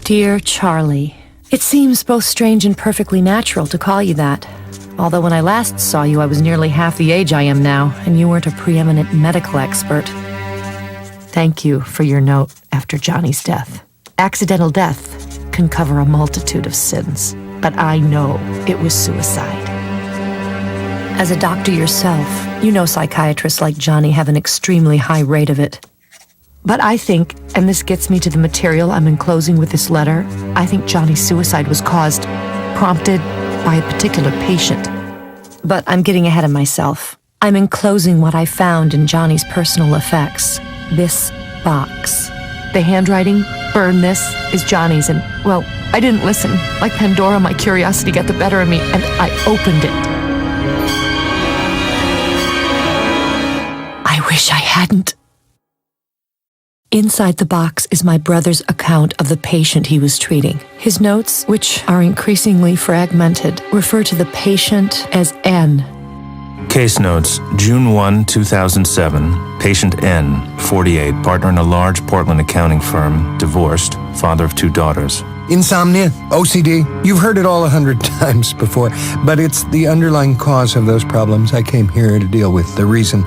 Dear Charlie, it seems both strange and perfectly natural to call you that. Although when I last saw you, I was nearly half the age I am now, and you weren't a preeminent medical expert. Thank you for your note after Johnny's death. Accidental death can cover a multitude of sins, but I know it was suicide. As a doctor yourself, you know psychiatrists like Johnny have an extremely high rate of it. But I think, and this gets me to the material I'm enclosing with this letter, I think Johnny's suicide was prompted by a particular patient. But I'm getting ahead of myself. I'm enclosing what I found in Johnny's personal effects. This box. The handwriting, burn this, is Johnny's, and, well, I didn't listen. Like Pandora, my curiosity got the better of me, and I opened it. I wish I hadn't. Inside the box is my brother's account of the patient he was treating. His notes, which are increasingly fragmented, refer to the patient as N. Case notes, June 1, 2007, patient N, 48, partner in a large Portland accounting firm, divorced, father of 2 daughters. Insomnia, OCD, you've heard it all 100 times before, but it's the underlying cause of those problems I came here to deal with. The reason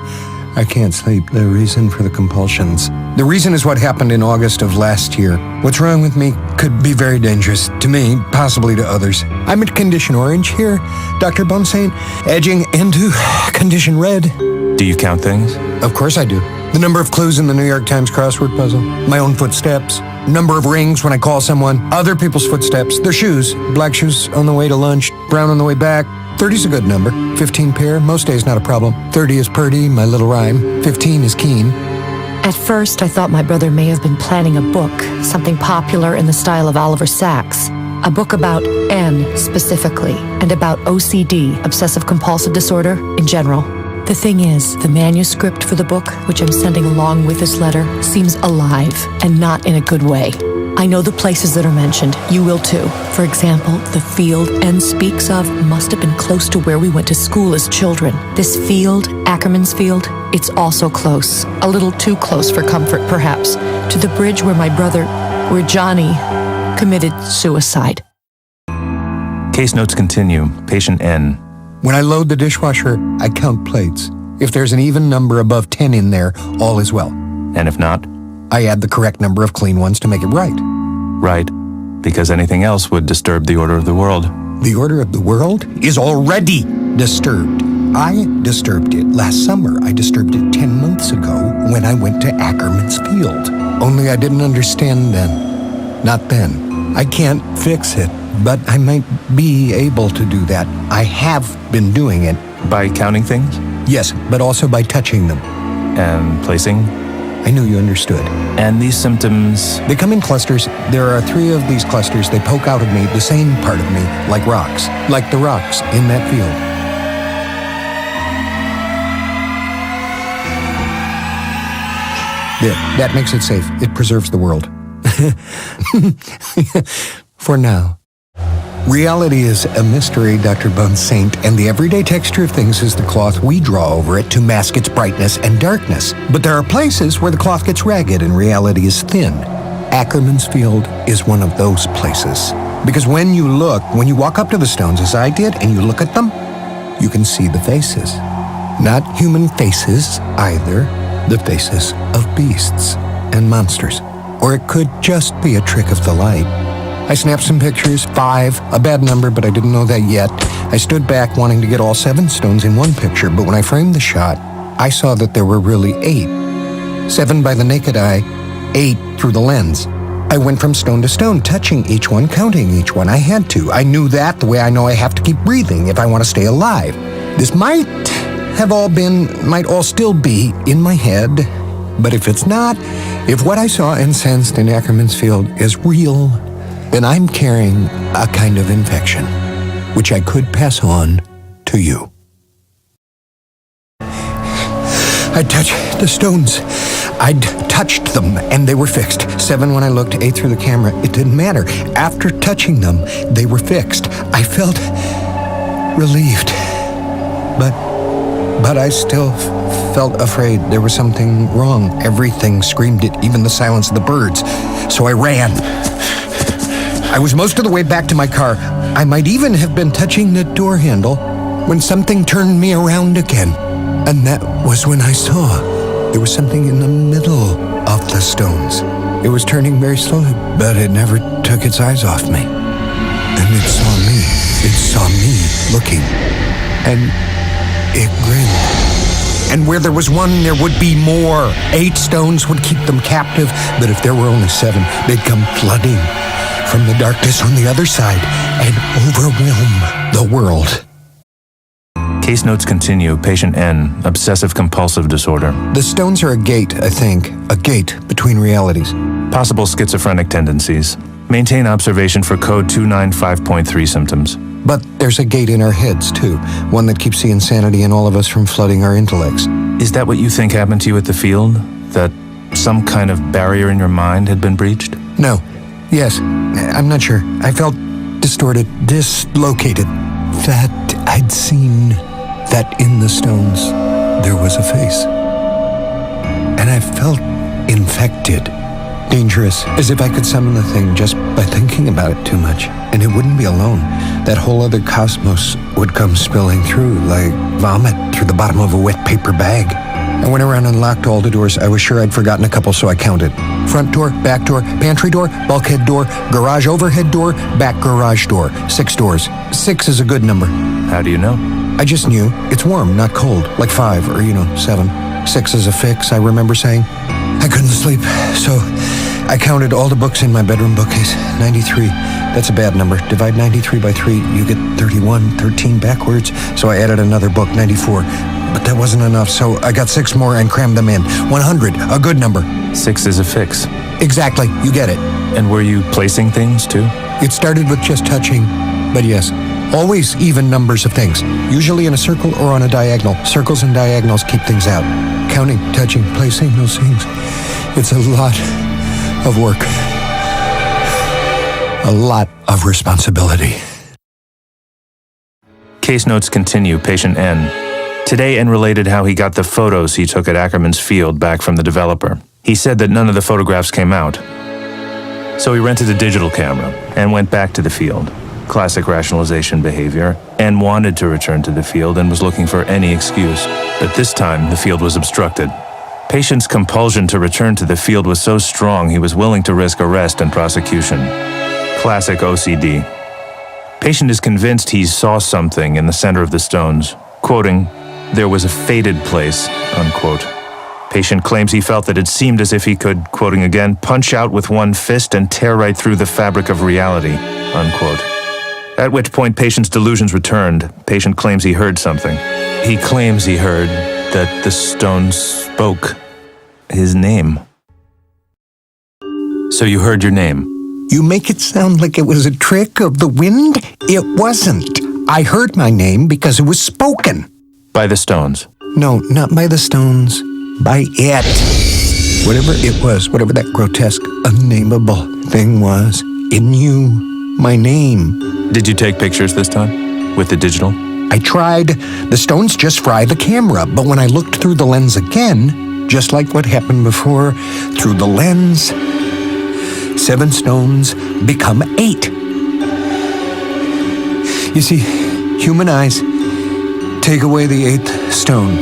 I can't sleep, the reason for the compulsions. The reason is what happened in August of last year. What's wrong with me could be very dangerous to me, possibly to others. I'm at condition orange here, Dr. Bonsaint, edging into condition red. Do you count things? Of course I do. The number of clues in the New York Times crossword puzzle, my own footsteps, number of rings when I call someone, other people's footsteps, their shoes, black shoes on the way to lunch, brown on the way back. 30's a good number. 15 pair, most days not a problem. 30 is purty, my little rhyme. 15 is keen. At first, I thought my brother may have been planning a book, something popular in the style of Oliver Sacks. A book about N specifically, and about OCD, obsessive-compulsive disorder, in general. The thing is, the manuscript for the book, which I'm sending along with this letter, seems alive, and not in a good way. I know the places that are mentioned. You will too. For example, the field N speaks of must have been close to where we went to school as children. This field, Ackerman's Field, it's also close. A little too close for comfort, perhaps, to the bridge where Johnny committed suicide. Case notes continue. Patient N. When I load the dishwasher, I count plates. If there's an even number above 10 in there, all is well. And if not? I add the correct number of clean ones to make it right. Right, because anything else would disturb the order of the world. The order of the world is already disturbed. I disturbed it last summer. I disturbed it 10 months ago when I went to Ackerman's Field. Only I didn't understand then. Not then. I can't fix it, but I might be able to do that. I have been doing it. By counting things? Yes, but also by touching them. And placing? I knew you understood. And these symptoms? They come in clusters. There are 3 of these clusters. They poke out of me, the same part of me, like rocks. Like the rocks in that field. There, that makes it safe. It preserves the world. For now. Reality is a mystery, Dr. Bonsaint, and the everyday texture of things is the cloth we draw over it to mask its brightness and darkness. But there are places where the cloth gets ragged and reality is thin. Ackerman's Field is one of those places. Because when you walk up to the stones as I did, and you look at them, you can see the faces. Not human faces either, the faces of beasts and monsters. Or it could just be a trick of the light. I snapped some pictures, 5, a bad number, but I didn't know that yet. I stood back wanting to get all 7 stones in one picture, but when I framed the shot, I saw that there were really 8. 7 by the naked eye, 8 through the lens. I went from stone to stone, touching each one, counting each one. I had to. I knew that the way I know I have to keep breathing if I want to stay alive. This might all still be in my head, but if it's not, if what I saw and sensed in Ackerman's Field is real, then I'm carrying a kind of infection, which I could pass on to you. I touched the stones. I'd touched them, and they were fixed. 7 when I looked, 8 through the camera. It didn't matter. After touching them, they were fixed. I felt relieved. But I still felt afraid. There was something wrong. Everything screamed it, even the silence of the birds. So I ran. I was most of the way back to my car. I might even have been touching the door handle when something turned me around again. And that was when I saw there was something in the middle of the stones. It was turning very slowly, but it never took its eyes off me. And it saw me. It saw me looking. And it grinned. And where there was one, there would be more. 8 stones would keep them captive, but if there were only 7, they'd come flooding from the darkness on the other side and overwhelm the world. Case notes continue. Patient N, obsessive-compulsive disorder. The stones are a gate, I think. A gate between realities. Possible schizophrenic tendencies. Maintain observation for code 295.3 symptoms. But there's a gate in our heads, too. One that keeps the insanity in all of us from flooding our intellects. Is that what you think happened to you at the field? That some kind of barrier in your mind had been breached? No. Yes. I'm not sure. I felt distorted, dislocated. That I'd seen that in the stones there was a face. And I felt infected. Dangerous, as if I could summon the thing just by thinking about it too much. And it wouldn't be alone. That whole other cosmos would come spilling through like vomit through the bottom of a wet paper bag. I went around and locked all the doors. I was sure I'd forgotten a couple, so I counted. Front door, back door, pantry door, bulkhead door, garage overhead door, back garage door. 6 doors. 6 is a good number. How do you know? I just knew. It's warm, not cold. Like 5 or, 7. 6 is a fix, I remember saying. I couldn't sleep, so I counted all the books in my bedroom bookcase. 93. That's a bad number. Divide 93 by 3, you get 31, 13 backwards. So I added another book, 94. But that wasn't enough, so I got 6 more and crammed them in. 100, a good number. 6 is a fix. Exactly, you get it. And were you placing things, too? It started with just touching, but yes. Always even numbers of things, usually in a circle or on a diagonal. Circles and diagonals keep things out. Counting, touching, placing those things. It's a lot of work. A lot of responsibility. Case notes continue. Patient N. Today, N related how he got the photos he took at Ackerman's field back from the developer. He said that none of the photographs came out. So he rented a digital camera and went back to the field. Classic rationalization behavior. N wanted to return to the field and was looking for any excuse. But this time, the field was obstructed. Patient's compulsion to return to the field was so strong he was willing to risk arrest and prosecution. Classic OCD. Patient is convinced he saw something in the center of the stones. Quoting, "There was a faded place," unquote. Patient claims he felt that it seemed as if he could, quoting again, "punch out with one fist and tear right through the fabric of reality," unquote. At which point patient's delusions returned. Patient claims he heard something. He claims he heard that the stones spoke his name. So you heard your name? You make it sound like it was a trick of the wind? It wasn't. I heard my name because it was spoken. By the stones? No, not by the stones. By it. Whatever it was, whatever that grotesque, unnameable thing was, it knew my name. Did you take pictures this time? With the digital? I tried. The stones just fry the camera, but when I looked through the lens again, just like what happened before, through the lens, 7 stones become 8. You see, human eyes take away the 8th stone.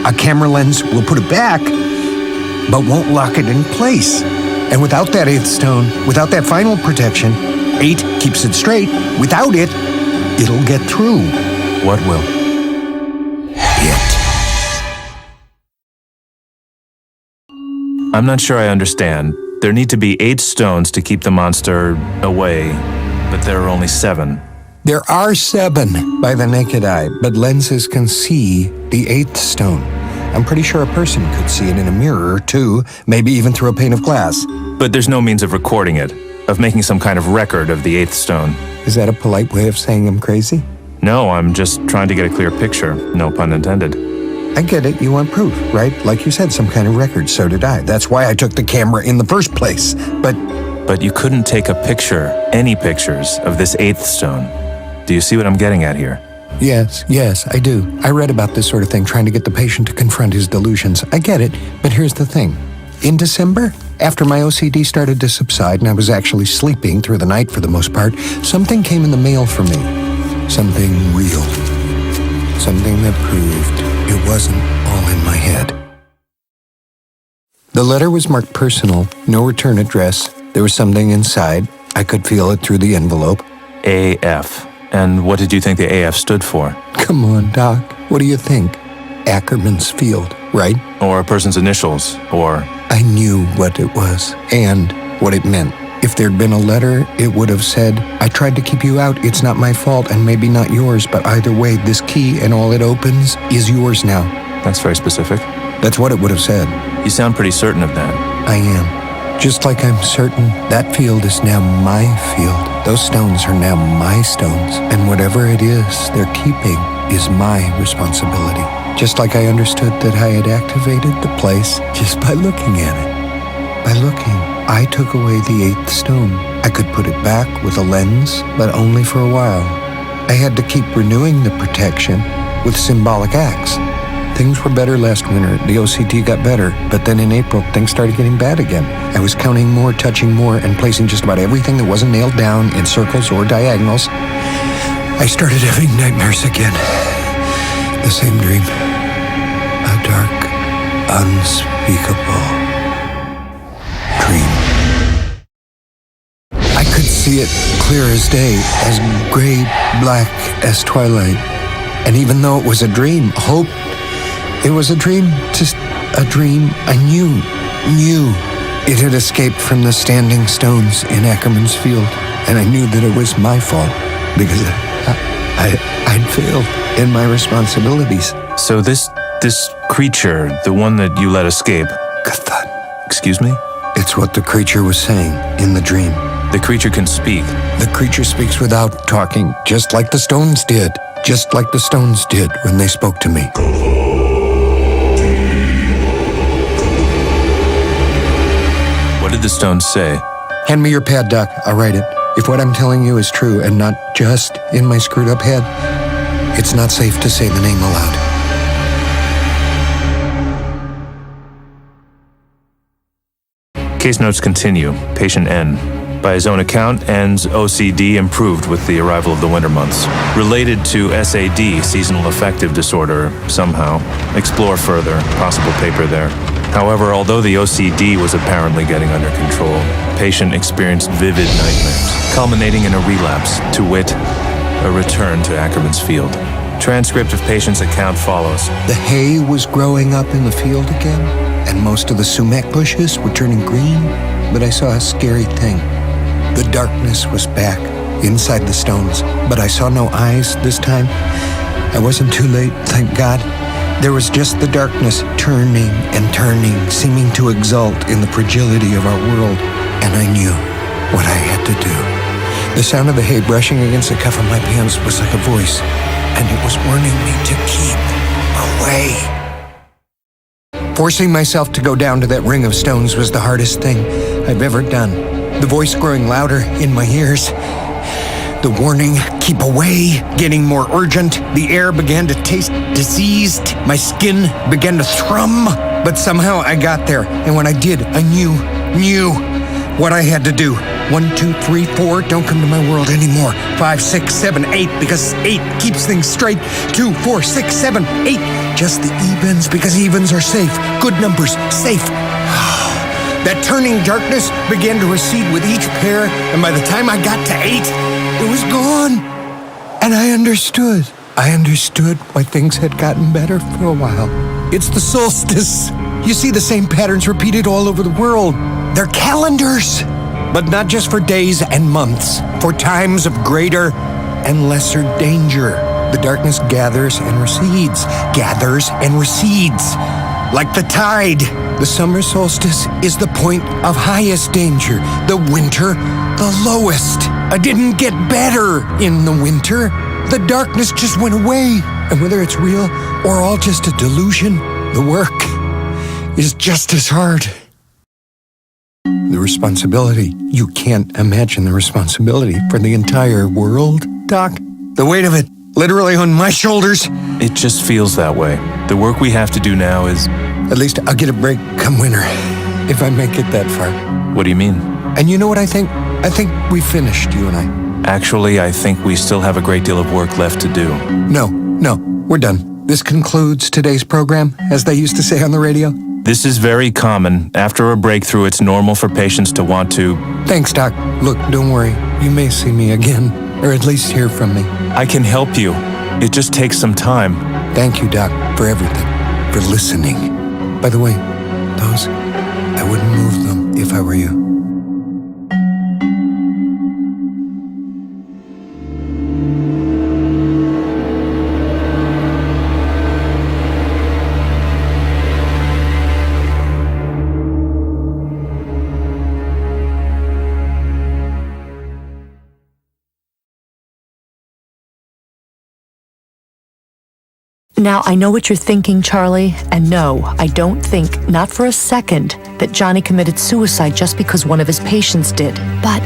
A camera lens will put it back, but won't lock it in place. And without that 8th stone, without that final protection, 8 keeps it straight. Without it, it'll get through. What will? It. I'm not sure I understand. There need to be 8 stones to keep the monster away, but there are only 7. There are 7 by the naked eye, but lenses can see the 8th stone. I'm pretty sure a person could see it in a mirror, too, maybe even through a pane of glass. But there's no means of recording it, of making some kind of record of the 8th stone. Is that a polite way of saying I'm crazy? No, I'm just trying to get a clear picture, no pun intended. I get it, you want proof, right? Like you said, some kind of record, so did I. That's why I took the camera in the first place, But you couldn't take a picture, any pictures, of this 8th stone. Do you see what I'm getting at here? Yes, I do. I read about this sort of thing, trying to get the patient to confront his delusions. I get it, but here's the thing. In December, After my OCD started to subside and I was actually sleeping through the night for the most part, something came in the mail for me. Something real. Something that proved it wasn't all in my head. The letter was marked personal, no return address. There was something inside. I could feel it through the envelope. AF. And what did you think the AF stood for? Come on, Doc. What do you think? Ackerman's Field, right? Or a person's initials, or... I knew what it was and what it meant. If there'd been a letter, it would have said, I tried to keep you out. It's not my fault and maybe not yours, but either way, this key and all it opens is yours now. That's very specific. That's what it would have said. You sound pretty certain of that. I am. Just like I'm certain that field is now my field. Those stones are now my stones. And whatever it is they're keeping is my responsibility. Just like I understood that I had activated the place just by looking at it. By looking, I took away the 8th stone. I could put it back with a lens, but only for a while. I had to keep renewing the protection with symbolic acts. Things were better last winter. The OCD got better, but then in April, things started getting bad again. I was counting more, touching more, and placing just about everything that wasn't nailed down in circles or diagonals. I started having nightmares again. The same dream. A dark, unspeakable dream. I could see it clear as day, as gray-black as twilight. And even though it was a dream, hope, it was a dream, just a dream. I knew it had escaped from the standing stones in Ackerman's Field. And I knew that it was my fault because I'd failed in my responsibilities. So this creature, the one that you let escape... Kathan. Excuse me? It's what the creature was saying in the dream. The creature can speak. The creature speaks without talking, just like the stones did. Just like the stones did when they spoke to me. What did the stones say? Hand me your pad, Doc. I'll write it. If what I'm telling you is true and not just in my screwed up head, it's not safe to say the name aloud. Case notes continue. Patient N. By his own account, N's OCD improved with the arrival of the winter months. Related to SAD, seasonal affective disorder, somehow. Explore further. Possible paper there. However, although the OCD was apparently getting under control, patient experienced vivid nightmares, culminating in a relapse, to wit, a return to Ackerman's Field. Transcript of patient's account follows. The hay was growing up in the field again, and most of the sumac bushes were turning green, but I saw a scary thing. The darkness was back, inside the stones, but I saw no eyes this time. I wasn't too late, thank God. There was just the darkness turning and turning, seeming to exult in the fragility of our world, and I knew what I had to do. The sound of the hay brushing against the cuff of my pants was like a voice, and it was warning me to keep away. Forcing myself to go down to that ring of stones was the hardest thing I've ever done. The voice growing louder in my ears. The warning, keep away, getting more urgent. The air began to taste diseased. My skin began to thrum. But somehow I got there. And when I did, I knew what I had to do. 1, 2, 3, 4, don't come to my world anymore. 5, 6, 7, 8, because 8 keeps things straight. 2, 4, 6, 7, 8. Just the evens, because evens are safe. Good numbers, safe. That turning darkness began to recede with each pair, and by the time I got to 8, it was gone. And I understood. I understood why things had gotten better for a while. It's the solstice. You see the same patterns repeated all over the world. They're calendars, but not just for days and months, for times of greater and lesser danger. The darkness gathers and recedes, like the tide. The summer solstice is the point of highest danger, the winter, the lowest. I didn't get better in the winter. The darkness just went away. And whether it's real or all just a delusion, the work is just as hard. The responsibility. You can't imagine the responsibility for the entire world, Doc. The weight of it, literally on my shoulders. It just feels that way. The work we have to do now is... At least I'll get a break come winter. if I make it that far. What do you mean? And you know what I think? I think we finished, you and I. Actually, I think we still have a great deal of work left to do. No, we're done. This concludes today's program, as they used to say on the radio. This is very common. After a breakthrough, it's normal for patients to want to... Thanks, Doc. Look, don't worry. You may see me again, or at least hear from me. I can help you. It just takes some time. Thank you, Doc, for everything, for listening. By the way, those, I wouldn't move them if I were you. Now, I know what you're thinking, Charlie, and no, I don't think, not for a second, that Johnny committed suicide just because one of his patients did. But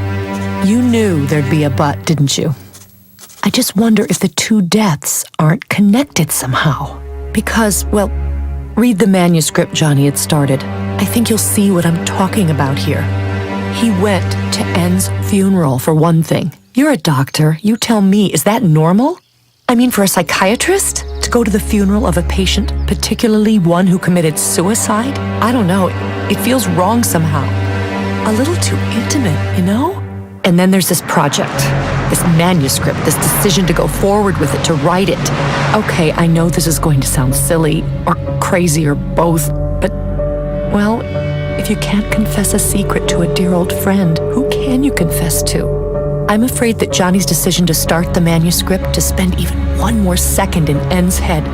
you knew there'd be a but, didn't you? I just wonder if the two deaths aren't connected somehow. Because, well, read the manuscript Johnny had started. I think you'll see what I'm talking about here. He went to N's funeral, for one thing. You're a doctor. You tell me, is that normal? I mean, for a psychiatrist to go to the funeral of a patient, particularly one who committed suicide? I don't know. It feels wrong somehow. A little too intimate, you know? And then there's this project, this manuscript, this decision to go forward with it, to write it. Okay, I know this is going to sound silly or crazy or both, but, well, if you can't confess a secret to a dear old friend, who can you confess to? I'm afraid that Johnny's decision to start the manuscript, to spend even one more second in N's head,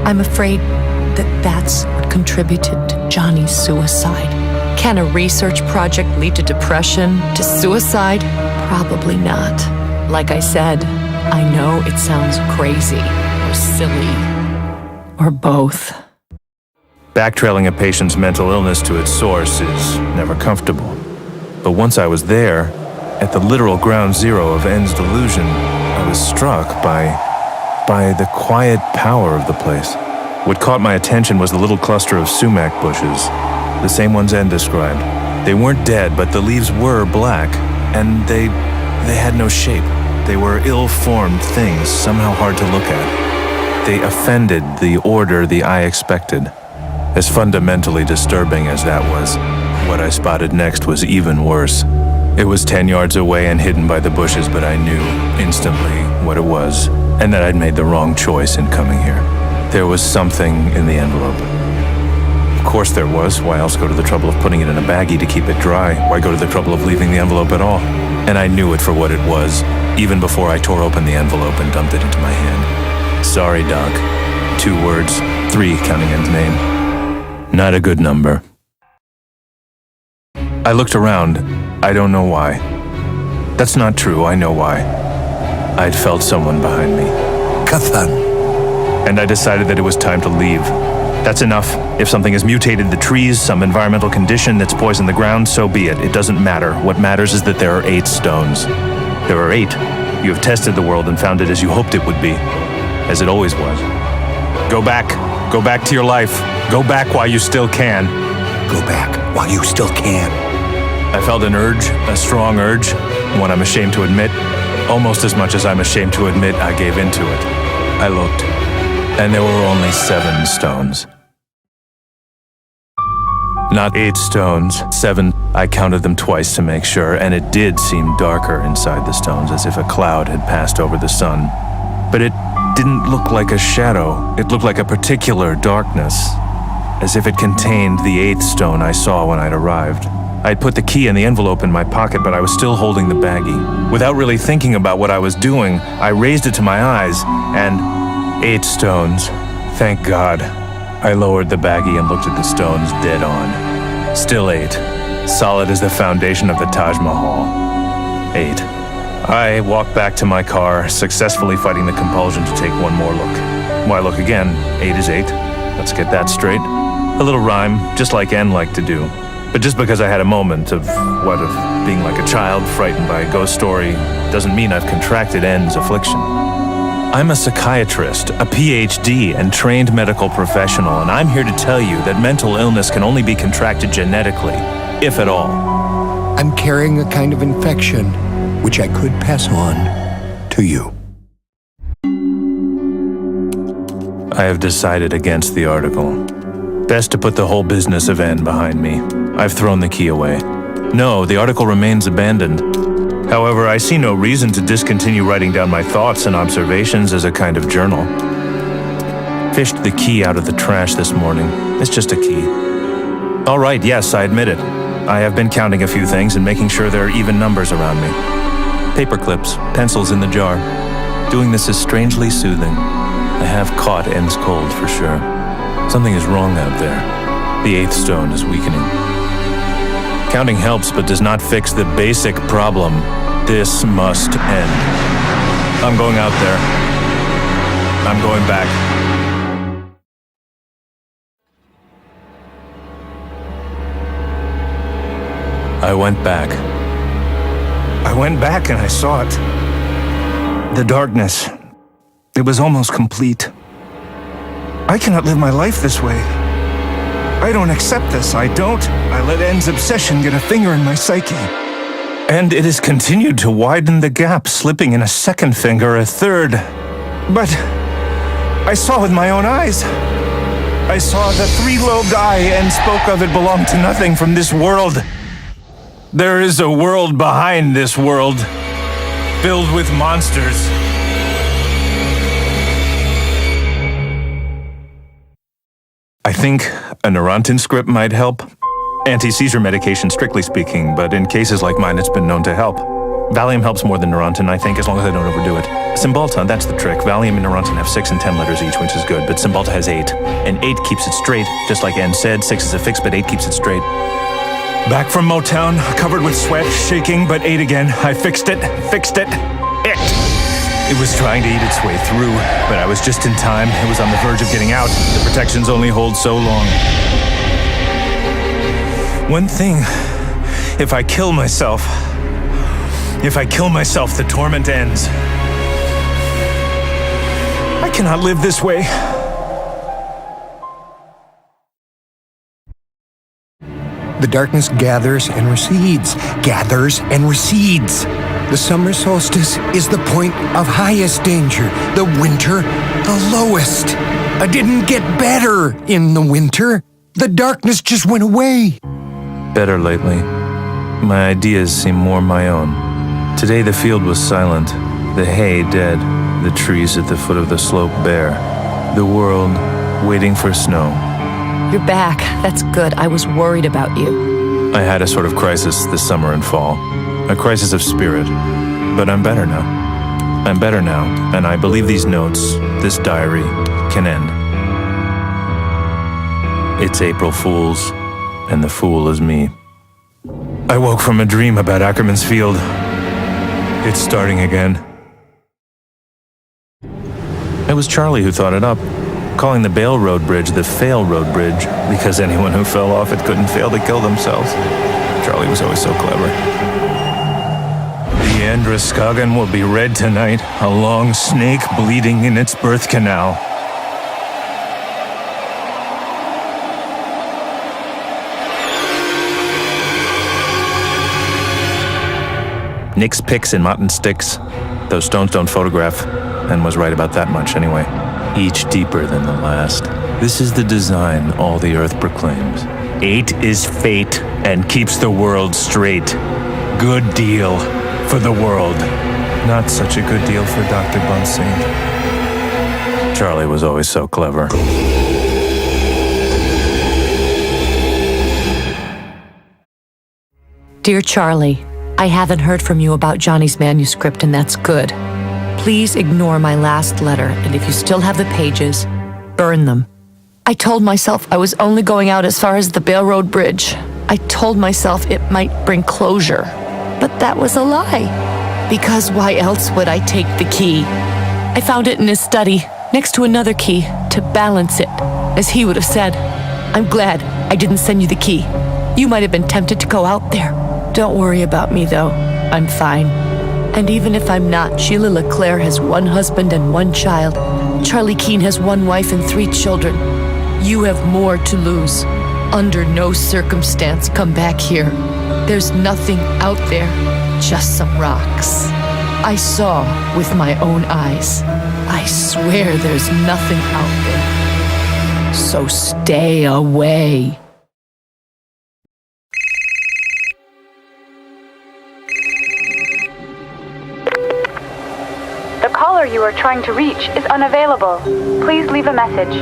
I'm afraid that that's what contributed to Johnny's suicide. Can a research project lead to depression, to suicide? Probably not. Like I said, I know it sounds crazy or silly or both. Backtrailing a patient's mental illness to its source is never comfortable. But once I was there, at the literal ground zero of N's delusion, I was struck by the quiet power of the place. What caught my attention was the little cluster of sumac bushes, the same ones N described. They weren't dead, but the leaves were black, and they had no shape. They were ill-formed things, somehow hard to look at. They offended the order the eye expected. As fundamentally disturbing as that was, what I spotted next was even worse. It was 10 yards away and hidden by the bushes, but I knew instantly what it was, and that I'd made the wrong choice in coming here. There was something in the envelope. Of course there was. Why else go to the trouble of putting it in a baggie to keep it dry? Why go to the trouble of leaving the envelope at all? And I knew it for what it was, even before I tore open the envelope and dumped it into my hand. Sorry, Doc. 2 words, 3 counting N's name. Not a good number. I looked around. I don't know why. That's not true, I know why. I'd felt someone behind me. Kathan. And I decided that it was time to leave. That's enough. If something has mutated the trees, some environmental condition that's poisoned the ground, so be it. It doesn't matter. What matters is that there are 8 stones. There are 8. You have tested the world and found it as you hoped it would be. As it always was. Go back. Go back to your life. Go back while you still can. Go back while you still can. I felt an urge, a strong urge, one I'm ashamed to admit. Almost as much as I'm ashamed to admit I gave into it. I looked, and there were only 7 stones. Not 8 stones, 7. I counted them twice to make sure, and it did seem darker inside the stones, as if a cloud had passed over the sun. But it didn't look like a shadow. It looked like a particular darkness, as if it contained the 8th stone I saw when I'd arrived. I'd put the key and the envelope in my pocket, but I was still holding the baggie. Without really thinking about what I was doing, I raised it to my eyes, and 8 stones. Thank God. I lowered the baggie and looked at the stones dead on. Still 8. Solid as the foundation of the Taj Mahal. 8. I walked back to my car, successfully fighting the compulsion to take one more look. Why look again? 8 is 8. Let's get that straight. A little rhyme, just like N liked to do. But just because I had a moment of being like a child frightened by a ghost story doesn't mean I've contracted N's affliction. I'm a psychiatrist, a PhD, and trained medical professional, and I'm here to tell you that mental illness can only be contracted genetically, if at all. I'm carrying a kind of infection which I could pass on to you. I have decided against the article. Best to put the whole business of N behind me. I've thrown the key away. No, the article remains abandoned. However, I see no reason to discontinue writing down my thoughts and observations as a kind of journal. Fished the key out of the trash this morning. It's just a key. All right, yes, I admit it. I have been counting a few things and making sure there are even numbers around me. Paper clips, pencils in the jar. Doing this is strangely soothing. I have caught N's cold for sure. Something is wrong out there. The eighth stone is weakening. Counting helps, but does not fix the basic problem. This must end. I'm going out there. I'm going back. I went back. I went back and I saw it. The darkness. It was almost complete. I cannot live my life this way. I don't accept this, I don't. I let N's obsession get a finger in my psyche. And it has continued to widen the gap, slipping in a second finger, a third. But I saw with my own eyes. I saw the three-lobed eye N spoke of. It belonged to nothing from this world. There is a world behind this world, filled with monsters. I think a Neurontin script might help. Anti-seizure medication, strictly speaking, but in cases like mine, it's been known to help. Valium helps more than Neurontin, I think, as long as I don't overdo it. Cymbalta, that's the trick. Valium and Neurontin have 6 and 10 letters each, which is good, but Cymbalta has 8. And 8 keeps it straight, just like N said. 6 is a fix, but 8 keeps it straight. Back from Motown, covered with sweat, shaking, but 8 again. I fixed it. It was trying to eat its way through, but I was just in time. It was on the verge of getting out. The protections only hold so long. One thing, if I kill myself, the torment ends. I cannot live this way. The darkness gathers and recedes, The summer solstice is the point of highest danger. The winter, the lowest. I didn't get better in the winter. The darkness just went away. Better lately. My ideas seem more my own. Today the field was silent, the hay dead, the trees at the foot of the slope bare, the world waiting for snow. You're back. That's good. I was worried about you. I had a sort of crisis this summer and fall. A crisis of spirit. But I'm better now. And I believe these notes, this diary, can end. It's April Fool's, and the fool is me. I woke from a dream about Ackerman's Field. It's starting again. It was Charlie who thought it up, calling the Bale Road Bridge the Fail Road Bridge, because anyone who fell off it couldn't fail to kill themselves. Charlie was always so clever. The Androscoggin will be red tonight, a long snake bleeding in its birth canal. Nick's picks in Mott and Sticks. Those stones don't photograph, and was right about that much anyway. Each deeper than the last. This is the design all the earth proclaims. 8 is fate and keeps the world straight. Good deal for the world. Not such a good deal for Dr. Bunsaint. Charlie was always so clever. Dear Charlie, I haven't heard from you about Johnny's manuscript, and that's good. Please ignore my last letter, and if you still have the pages, burn them. I told myself I was only going out as far as the Bale Road Bridge. I told myself it might bring closure, but that was a lie. Because why else would I take the key? I found it in his study, next to another key, to balance it, as he would have said. I'm glad I didn't send you the key. You might have been tempted to go out there. Don't worry about me, though. I'm fine. And even if I'm not, Sheila LeClaire has one husband and one child. Charlie Keene has one wife and 3 children. You have more to lose. Under no circumstance, come back here. There's nothing out there, just some rocks. I saw with my own eyes. I swear there's nothing out there. So stay away. The caller you are trying to reach is unavailable. Please leave a message.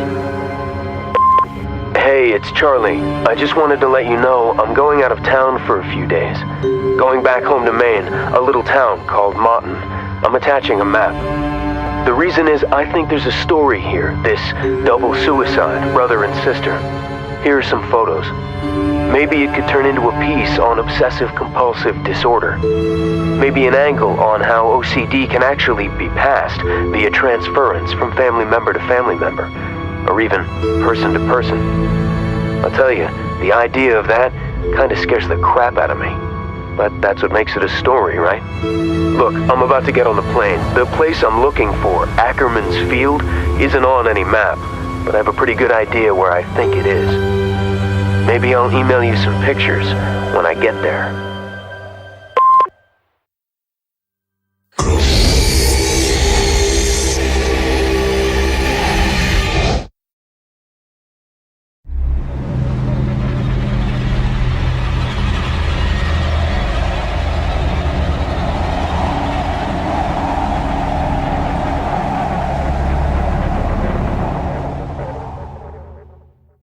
Hey, it's Charlie. I just wanted to let you know I'm going out of town for a few days. Going back home to Maine, a little town called Moughton. I'm attaching a map. The reason is I think there's a story here, this double suicide, brother and sister. Here are some photos. Maybe it could turn into a piece on obsessive-compulsive disorder. Maybe an angle on how OCD can actually be passed via transference from family member to family member, or even person to person. I'll tell you, the idea of that kind of scares the crap out of me. But that's what makes it a story, right? Look, I'm about to get on the plane. The place I'm looking for, Ackerman's Field, isn't on any map, but I have a pretty good idea where I think it is. Maybe I'll email you some pictures when I get there.